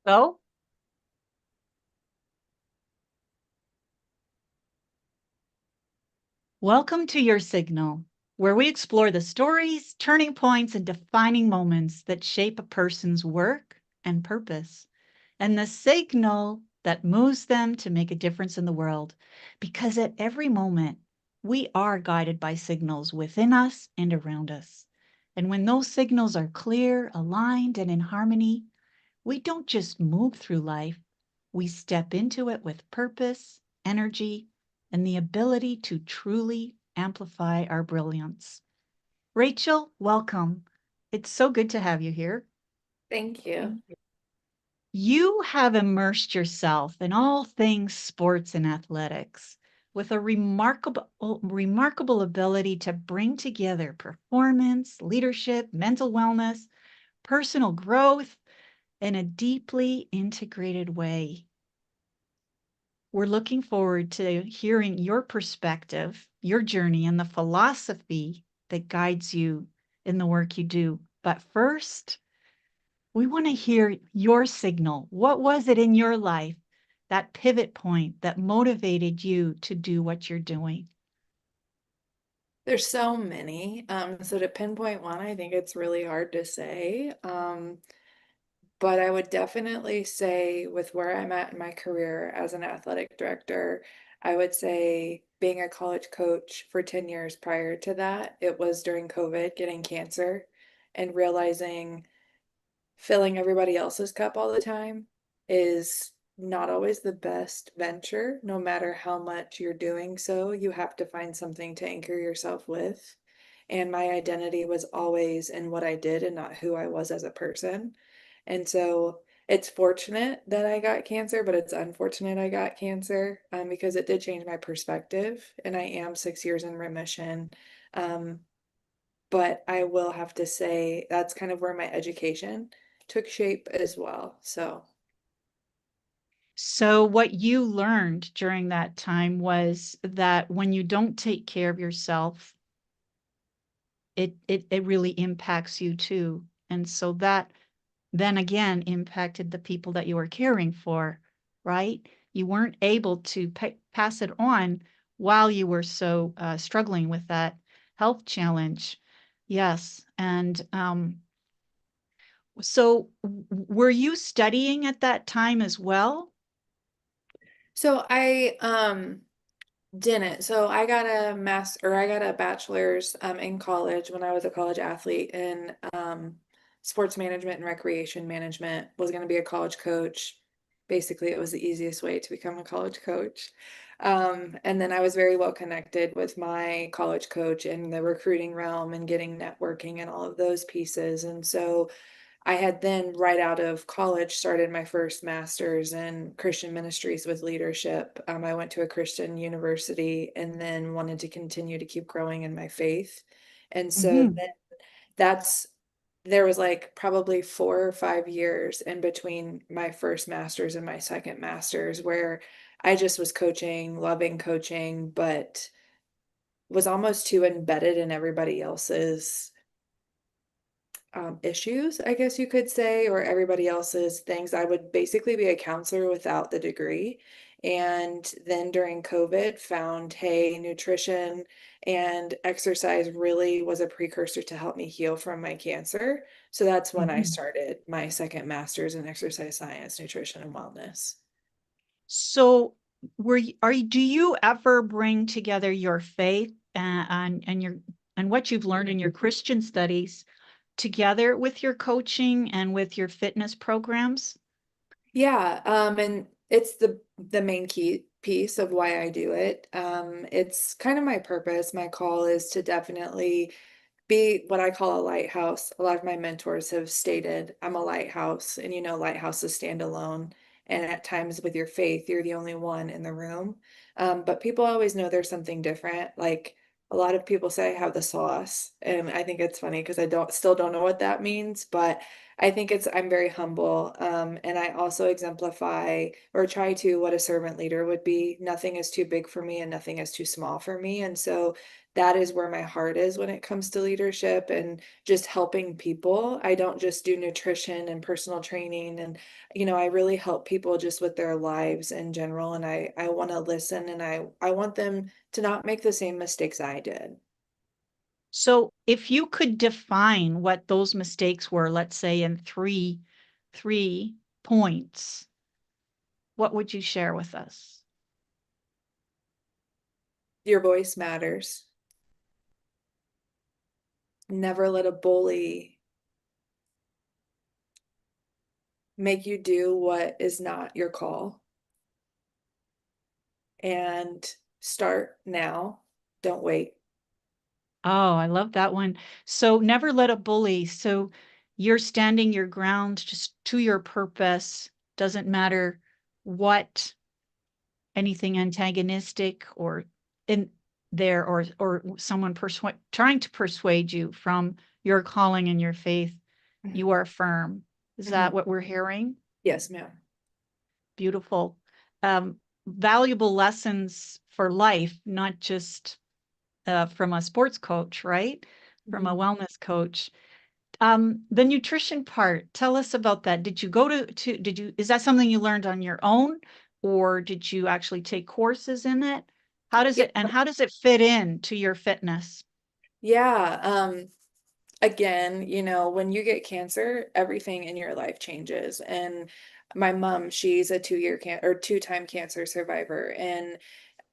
So, welcome to Your Signal, where we explore the stories, turning points, and defining moments that shape a person's work and purpose, and the signal that moves them to make a difference in the world. Because at every moment, we are guided by signals within us and around us. And when those signals are clear, aligned, and in harmony, we don't just move through life, we step into it with purpose, energy, and the ability to truly amplify our brilliance. Rachel, welcome. It's so good to have you here. Thank you. You have immersed yourself in all things sports and athletics with a remarkable ability to bring together performance, leadership, mental wellness, personal growth in a deeply integrated way. We're looking forward to hearing your perspective, your journey, and the philosophy that guides you in the work you do. But first, we want to hear your signal. What was it in your life, that pivot point that motivated you to do what you're doing? There's so many. So to pinpoint one, I think it's really hard to say. But I would definitely say with where I'm at in my career as an athletic director, I would say being a college coach for 10 years prior to that, it was during COVID, getting cancer and realizing filling everybody else's cup all the time is not always the best venture, no matter how much you're doing so. You have to find something to anchor yourself with. And my identity was always in what I did and not who I was as a person. And so it's fortunate that I got cancer, but it's unfortunate I got cancer because it did change my perspective. And I am 6 years in remission. Um, but I will have to say that's kind of where my education took shape as well. So, So, what you learned during that time was that when you don't take care of yourself, it really impacts you too. And so that then again impacted the people that you were caring for, right? You weren't able to pass it on while you were so struggling with that health challenge. Yes. And so were you studying at that time as well? so I didn't. So I got a I got a bachelor's in college when I was a college athlete in sports management and recreation management. Was going to be a college coach. Basically, it was the easiest way to become a college coach. And then I was very well connected with my college coach in the recruiting realm and getting networking and all of those pieces. And so I had then, right out of college, started my first master's in Christian ministries with leadership. I went to a Christian university and then wanted to continue to keep growing in my faith. And so Hmm. then that's there was like probably 4 or 5 years in between my first master's and my second master's where I just was coaching, loving coaching, but was almost too embedded in everybody else's issues, I guess you could say, or everybody else's things. I would basically be a counselor without the degree. And then during COVID, found, hey, nutrition and exercise really was a precursor to help me heal from my cancer. So that's when I Hmm. started my second master's in exercise science, nutrition, and wellness. So do you ever bring together your faith and your and what you've learned in your Christian studies together with your coaching and with your fitness programs? Yeah, and it's the main key piece of why I do it. It's kind of my purpose. My call is to definitely be what I call a lighthouse. A lot of my mentors have stated I'm a lighthouse, and lighthouses stand alone. And at times with your faith, you're the only one in the room. But people always know there's something different. Like a lot of people say I have the sauce, and I think it's funny because I don't still don't know what that means, but I think I'm very humble. And I also exemplify or try to what a servant leader would be. Nothing is too big for me and nothing is too small for me. And so that is where my heart is when it comes to leadership and just helping people. I don't just do nutrition and personal training, and I really help people just with their lives in general, and I want to listen, and I want them to not make the same mistakes I did. So if you could define what those mistakes were, let's say in three points, what would you share with us? Your voice matters. Never let a bully make you do what is not your call. And start now. Don't wait. Oh, I love that one. So never let a bully. So you're standing your ground just to your purpose. Doesn't matter what anything antagonistic or in there or someone trying to persuade you from your calling and your faith. Mhm. You are firm. Is that Mhm. what we're hearing? Yes, ma'am. Beautiful. Valuable lessons for life, not just from a sports coach, right? From a Mhm. wellness coach. The nutrition part, tell us about that. Did you go did you, is that something you learned on your own, or did you actually take courses in it? Yeah. How does it fit in to your fitness? Yeah. Again, when you get cancer, everything in your life changes. And my mom, she's a 2-year or 2-time cancer survivor. And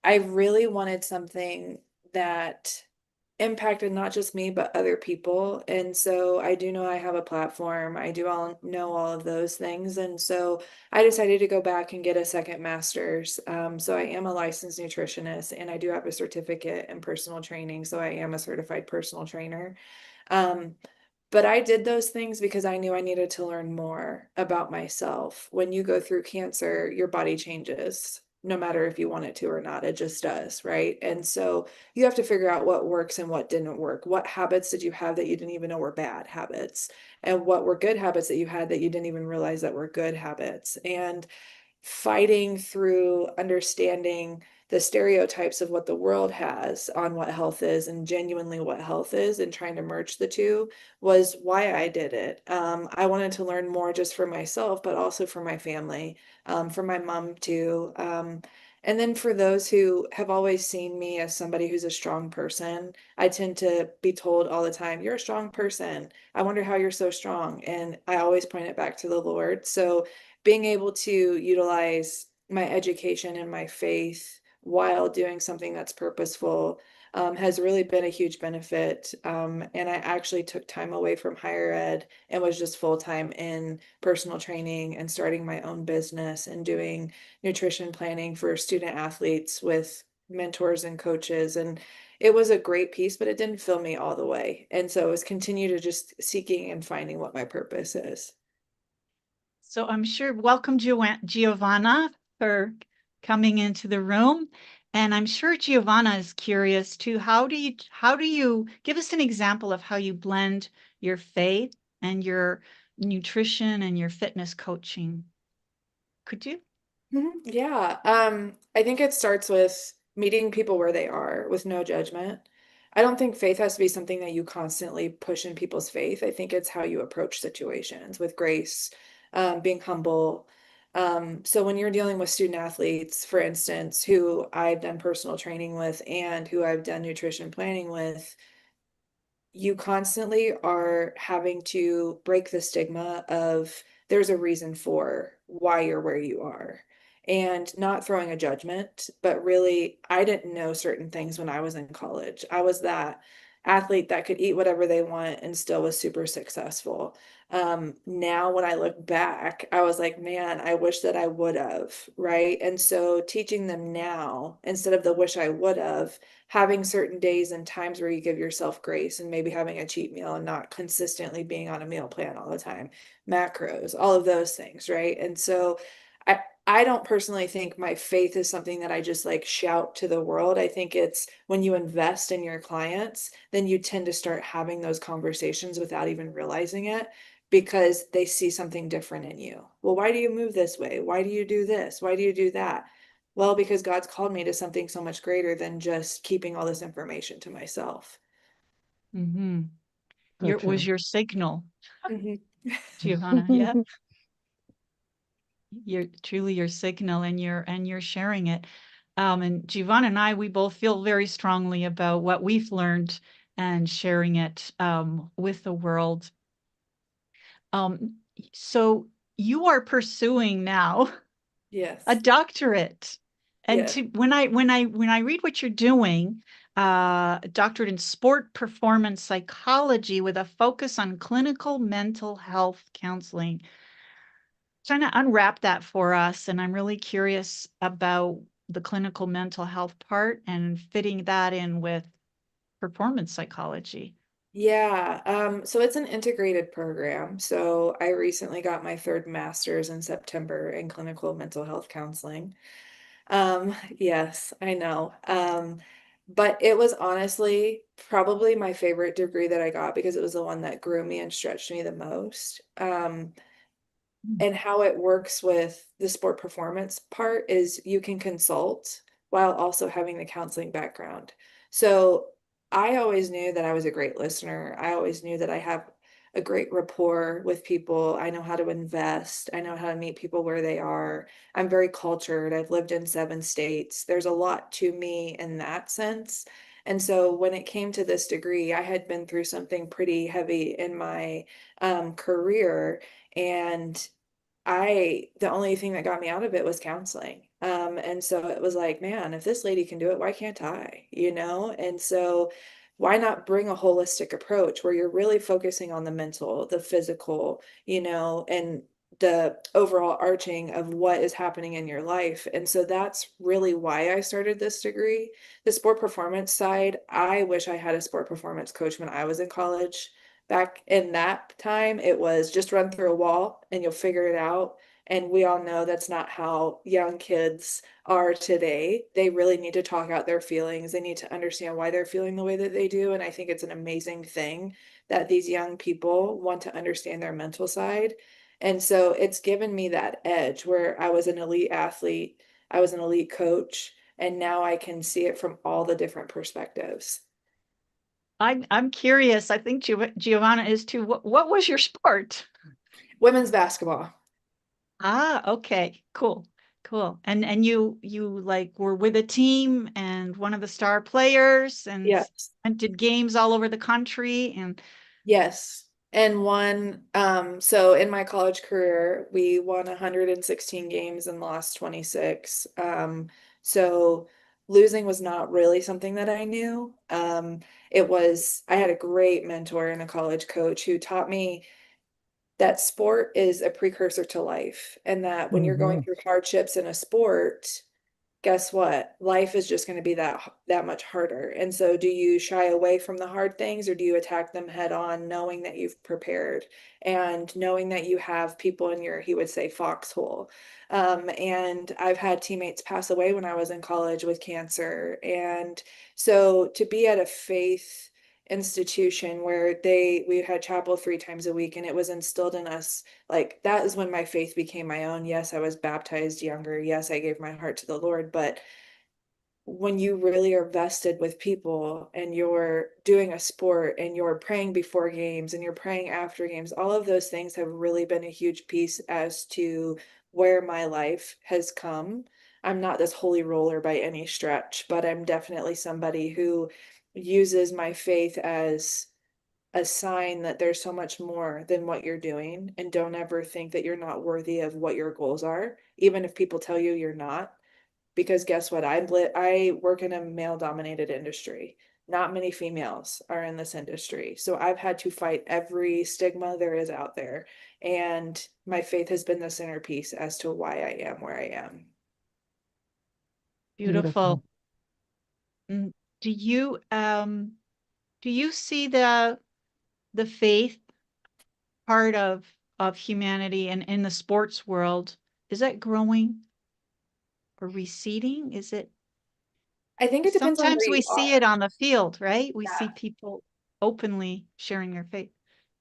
I really wanted something that impacted not just me, but other people. And so I do know I have a platform. I do all know all of those things. And so I decided to go back and get a second master's. So I am a licensed nutritionist and I do have a certificate in personal training. So I am a certified personal trainer. Um, but I did those things because I knew I needed to learn more about myself. When you go through cancer, your body changes, no matter if you want it to or not. It just does, right? And so you have to figure out what works and what didn't work. What habits did you have that you didn't even know were bad habits? And what were good habits that you had that you didn't even realize that were good habits? And fighting through understanding the stereotypes of what the world has on what health is and genuinely what health is and trying to merge the two was why I did it. I wanted to learn more just for myself, but also for my family, for my mom too. And then for those who have always seen me as somebody who's a strong person, I tend to be told all the time, "You're a strong person. I wonder how you're so strong." And I always point it back to the Lord. So being able to utilize my education and my faith while doing something that's purposeful has really been a huge benefit. And I actually took time away from higher ed and was just full time in personal training and starting my own business and doing nutrition planning for student athletes with mentors and coaches. And it was a great piece, but it didn't fill me all the way. And so it was continue to just seeking and finding what my purpose is. So I'm sure, welcome Giovanna for coming into the room. And I'm sure Giovanna is curious too. How do you give us an example of how you blend your faith and your nutrition and your fitness coaching? Could you? Mhm. Yeah. I think it starts with meeting people where they are with no judgment. I don't think faith has to be something that you constantly push in people's faith. I think it's how you approach situations with grace, being humble. So when you're dealing with student athletes, for instance, who I've done personal training with and who I've done nutrition planning with, you constantly are having to break the stigma of there's a reason for why you're where you are and not throwing a judgment, but really, I didn't know certain things when I was in college. I was that athlete that could eat whatever they want and still was super successful. Now, when I look back, I was like, man, I wish that I would have, right? And so teaching them now instead of the wish I would have, having certain days and times where you give yourself grace and maybe having a cheat meal and not consistently being on a meal plan all the time, macros, all of those things, right? And so I I don't personally think my faith is something that I just like shout to the world. I think it's when you invest in your clients, then you tend to start having those conversations without even realizing it because they see something different in you. Well, why do you move this way? Why do you do this? Why do you do that? Well, because God's called me to something so much greater than just keeping all this information to myself. Mm-hmm. So Was true. your signal, Mhm. Giovanna. Yeah. You're truly your signal, and you're sharing it. And Giovanna and I, we both feel very strongly about what we've learned and sharing it with the world. Um, so you are pursuing now a Yes. doctorate. And Yes. to when I read what you're doing, a doctorate in sport performance psychology with a focus on clinical mental health counseling. Trying to unwrap that for us, and I'm really curious about the clinical mental health part and fitting that in with performance psychology. Yeah, so it's an integrated program. So I recently got my third master's in September in clinical mental health counseling. Yes, I know. But it was honestly probably my favorite degree that I got because it was the one that grew me and stretched me the most. Mm. And how it works with the sport performance part is you can consult while also having the counseling background. So I always knew that I was a great listener. I always knew that I have a great rapport with people. I know how to invest. I know how to meet people where they are. I'm very cultured. I've lived in 7 states. There's a lot to me in that sense. And so when it came to this degree, I had been through something pretty heavy in my career. And the only thing that got me out of it was counseling. And so it was like, man, if this lady can do it, why can't I? You know? And so why not bring a holistic approach where you're really focusing on the mental, the physical, and the overall arching of what is happening in your life. And so that's really why I started this degree. The sport performance side, I wish I had a sport performance coach when I was in college. Back in that time, it was just run through a wall and you'll figure it out. And we all know that's not how young kids are today. They really need to talk out their feelings. They need to understand why they're feeling the way that they do. And I think it's an amazing thing that these young people want to understand their mental side. And so it's given me that edge where I was an elite athlete, I was an elite coach, and now I can see it from all the different perspectives. I'm curious. I think Giovanna is too. What was your sport? Women's basketball. Ah, okay, cool, cool. And you like were with a team and one of the star players and Yes. did games all over the country and Yes. And so in my college career, we won 116 games and lost 26. So losing was not really something that I knew. I had a great mentor and a college coach who taught me that sport is a precursor to life, and that when you're going Hmm. through hardships in a sport, guess what? Life is just going to be that much harder. And so do you shy away from the hard things or do you attack them head on, knowing that you've prepared and knowing that you have people in your, he would say, foxhole. And I've had teammates pass away when I was in college with cancer. And so to be at a faith institution where we had chapel 3 times a week and it was instilled in us, like that is when my faith became my own. Yes, I was baptized younger. Yes, I gave my heart to the Lord. But when you really are vested with people and you're doing a sport and you're praying before games and you're praying after games, all of those things have really been a huge piece as to where my life has come. I'm not this holy roller by any stretch, but I'm definitely somebody who uses my faith as a sign that there's so much more than what you're doing, and don't ever think that you're not worthy of what your goals are, even if people tell you you're not. Because guess what? I work in a male dominated industry. Not many females are in this industry. So I've had to fight every stigma there is out there. And my faith has been the centerpiece as to why I am where I am. beautiful. Beautiful. Mm, do you see the faith part of humanity and in the sports world, is that growing or receding? Is it I think it depends on sometimes where we you see it are. on the field, right? We see Yeah. people openly sharing their faith.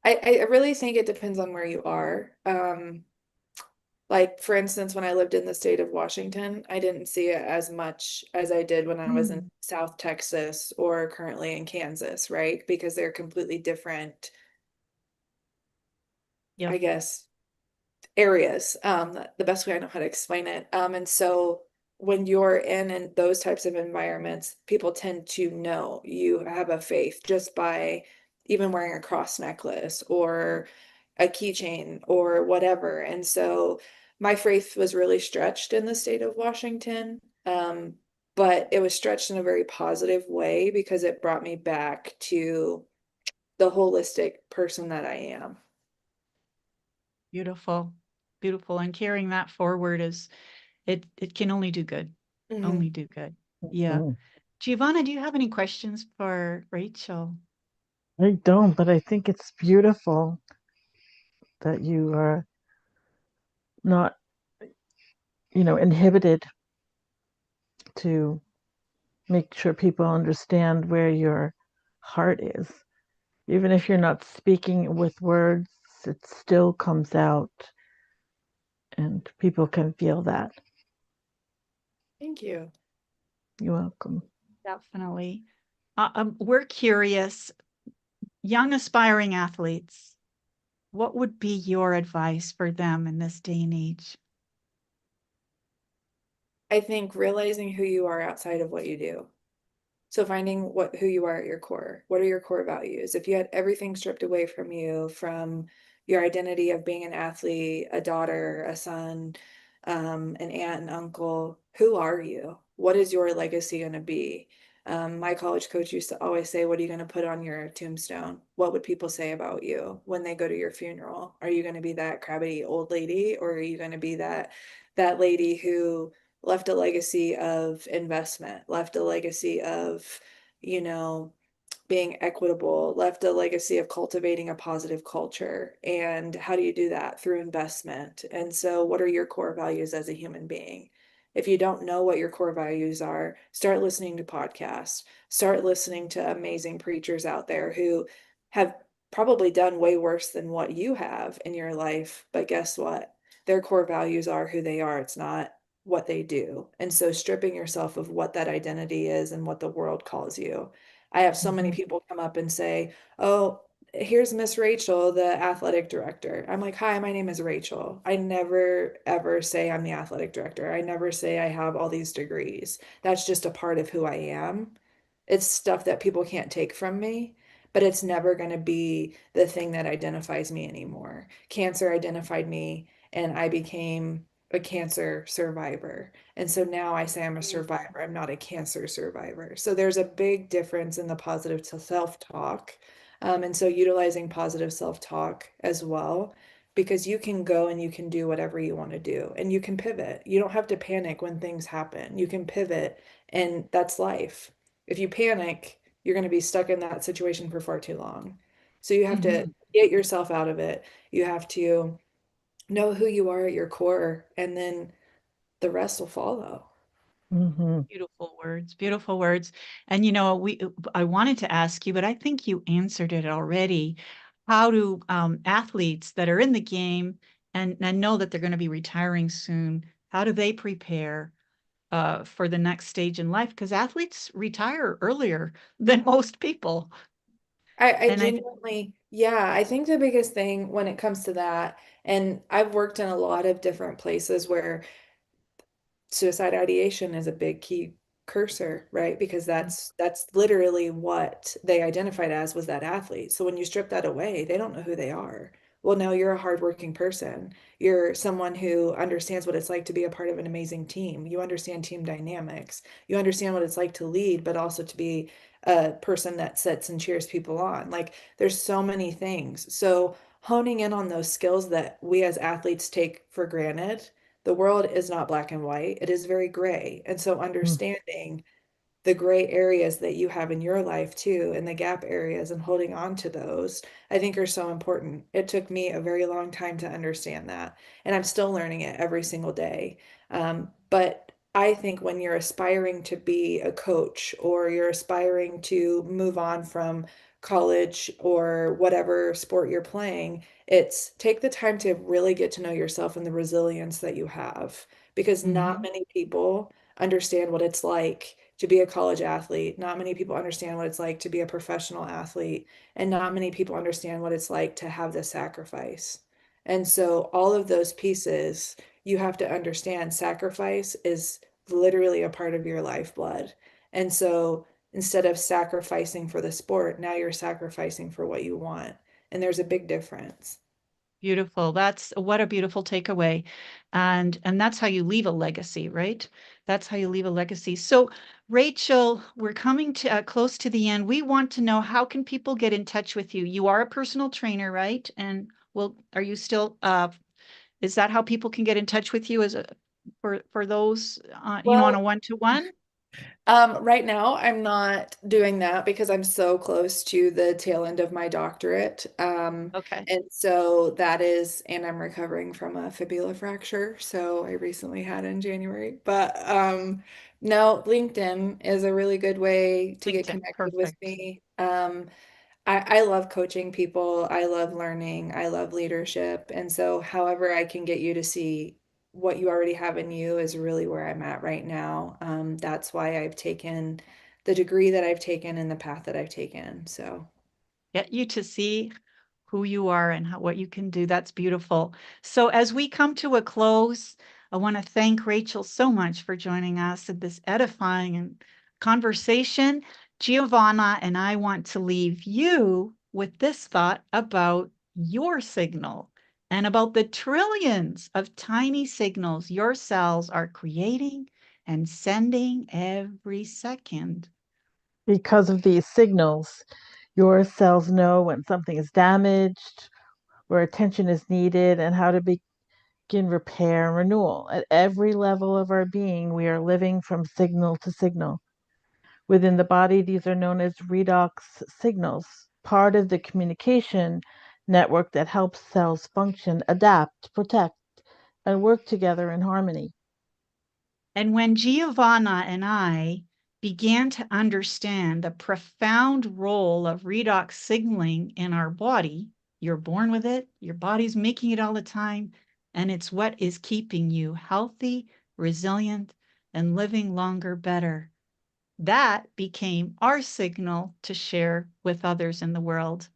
I really think it depends on where you are. Like, for instance, when I lived in the state of Washington, I didn't see it as much as I did when I was in Mm, South Texas or currently in Kansas, right? Because they're completely different, yep. I guess, areas, the best way I know how to explain it. And so when you're in those types of environments, people tend to know you have a faith just by even wearing a cross necklace or a keychain or whatever. And so my faith was really stretched in the state of Washington. But it was stretched in a very positive way because it brought me back to the holistic person that I am. Beautiful. Beautiful. And carrying that forward is it can only do good. Mhm. Only do good. Yeah. Mhm. Giovanna, do you have any questions for Rachel? I don't, but I think it's beautiful that you are not, inhibited to make sure people understand where your heart is. Even if you're not speaking with words, it still comes out and people can feel that. Thank you. You're welcome. Definitely. We're curious, young aspiring athletes, what would be your advice for them in this day and age? I think realizing who you are outside of what you do. So finding who you are at your core. What are your core values? If you had everything stripped away from you, from your identity of being an athlete, a daughter, a son, an aunt and uncle, who are you? What is your legacy going to be? My college coach used to always say, "What are you going to put on your tombstone? What would people say about you when they go to your funeral? Are you going to be that crabby old lady, or are you going to be that lady who left a legacy of investment, left a legacy of, you know, being equitable, left a legacy of cultivating a positive culture. And how do you do that? Through investment. And so, what are your core values as a human being? If you don't know what your core values are, start listening to podcasts, start listening to amazing preachers out there who have probably done way worse than what you have in your life. But guess what? Their core values are who they are. It's not what they do. And so, stripping yourself of what that identity is and what the world calls you. I have so many Mhm. people come up and say, "Oh, here's Miss Rachel, the athletic director." I'm like, "Hi, my name is Rachel." I never ever say I'm the athletic director. I never say I have all these degrees. That's just a part of who I am. It's stuff that people can't take from me, but it's never going to be the thing that identifies me anymore. Cancer identified me, and I became a cancer survivor. And so now I say I'm a Mm. survivor. I'm not a cancer survivor. So there's a big difference in the positive self-talk. And so utilizing positive self-talk as well, because you can go and you can do whatever you want to do and you can pivot. You don't have to panic when things happen. You can pivot, and that's life. If you panic, you're going to be stuck in that situation for far too long. So you have to Mhm. get yourself out of it. You have to know who you are at your core, and then the rest will follow. Mhm. Beautiful words, beautiful words. And I wanted to ask you, but I think you answered it already. How do athletes that are in the game and know that they're going to be retiring soon, how do they prepare for the next stage in life? Because athletes retire earlier than most people. I And I, genuinely, yeah, I think the biggest thing when it comes to that, and I've worked in a lot of different places where suicide ideation is a big key cursor, right? Because that's literally what they identified as, was that athlete. So when you strip that away, they don't know who they are. Well, no, you're a hardworking person. You're someone who understands what it's like to be a part of an amazing team. You understand team dynamics. You understand what it's like to lead, but also to be a person that sits and cheers people on. Like, there's so many things. So honing in on those skills that we as athletes take for granted. The world is not black and white, it is very gray. And so Mhm. understanding the gray areas that you have in your life too, and the gap areas, and holding on to those, I think are so important. It took me a very long time to understand that, and I'm still learning it every single day. But I think when you're aspiring to be a coach or you're aspiring to move on from college or whatever sport you're playing, it's take the time to really get to know yourself and the resilience that you have. Because not Mhm. many people understand what it's like to be a college athlete. Not many people understand what it's like to be a professional athlete. And not many people understand what it's like to have the sacrifice. And so, all of those pieces, you have to understand sacrifice is literally a part of your lifeblood. And so instead of sacrificing for the sport, now you're sacrificing for what you want. And there's a big difference. Beautiful. That's what a beautiful takeaway. And that's how you leave a legacy, right? That's how you leave a legacy. So, Rachel, we're coming to close to the end. We want to know, how can people get in touch with you? You are a personal trainer, right? And well, are you still is that how people can get in touch with you as a for those on a Well, one-to-one? right now, I'm not doing that because I'm so close to the tail end of my doctorate. Okay. And so that is, and I'm recovering from a fibula fracture. So I recently had in January. But no, LinkedIn is a really good way to get LinkedIn. connected with Perfect. me. I love coaching people. I love learning. I love leadership. And so, however, I can get you to see what you already have in you is really where I'm at right now. That's why I've taken the degree that I've taken and the path that I've taken. So, Get you to see who you are and what you can do. That's beautiful. So, as we come to a close, I want to thank Rachel so much for joining us in this edifying and conversation. Giovanna and I want to leave you with this thought about your signal and about the trillions of tiny signals your cells are creating and sending every second. Because of these signals, your cells know when something is damaged, where attention is needed, and how to begin repair and renewal. At every level of our being, we are living from signal to signal. Within the body, these are known as redox signals, part of the communication network that helps cells function, adapt, protect, and work together in harmony. And when Giovanna and I began to understand the profound role of redox signaling in our body, you're born with it, your body's making it all the time, and it's what is keeping you healthy, resilient, and living longer, better. That became our signal to share with others in the world.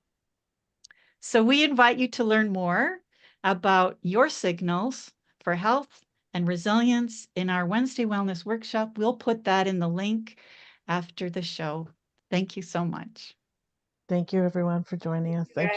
So we invite you to learn more about your signals for health and resilience in our Wednesday Wellness Workshop. We'll put that in the link after the show. Thank you so much. Thank you, everyone, for joining us. Thank